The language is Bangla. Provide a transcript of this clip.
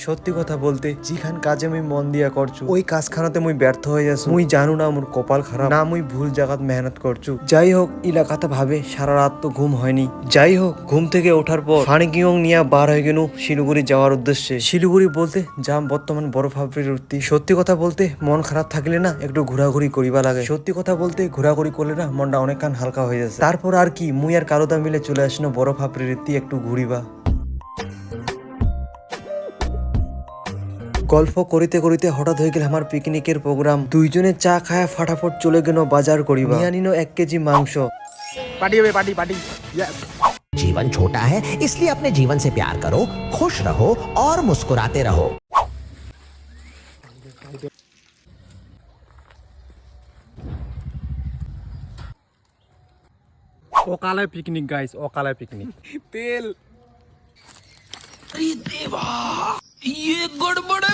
সত্যি কথা বলতে যেখান কাজে মুই মন দিয়া করছু ওই কাজখানাতে মুই ব্যর্থ হয়ে যাচ্ছ। মুই জানু না মোর কপাল খারাপ না মুই ভুল জায়গাত মেহনত করছু। যাই হোক ইলাকাতে ভাবে সারা রাত তো ঘুম হয়নি। যাই হোক ঘুম থেকে ওঠার পর ফানিকিং নিয়ে বার হয়ে গেল শিলিগুড়ি যাওয়ার উদ্দেশ্যে। শিলিগুড়ি বলতে যাম বর্তমান বরফ প্রবৃত্তি। সত্যি কথা বলতে মন খারাপ থাকলে না একটু ঘোরাঘুরি করিবা লাগে। সত্যি কথা বলতে ঘোরাঘুরি করলে না মনটা অনেকখান হালকা হয়ে যাচ্ছে। তারপর আর কি মুই আর কারোদা মিলে চলে আসলো বরফ প্রবৃত্তি একটু ঘুরিবা। গল্প করিতে করিতে হঠাৎ হয়ে গেল আমার পিকনিকের প্রোগ্রাম। দুইজনে চা খায়া ফাটাফট চলে গেল বাজার করিবা। নিয়ে আনিনো 1 কেজি মাংস। पार्टी হবে पार्टी पार्टी यस। जीवन छोटा है इसलिए अपने जीवन से प्यार करो, खुश रहो और मुस्कुराते रहो। অকালে পিকনিক গাইস, অকালে পিকনিক। তেল। अरे देवा, ये गड़बड़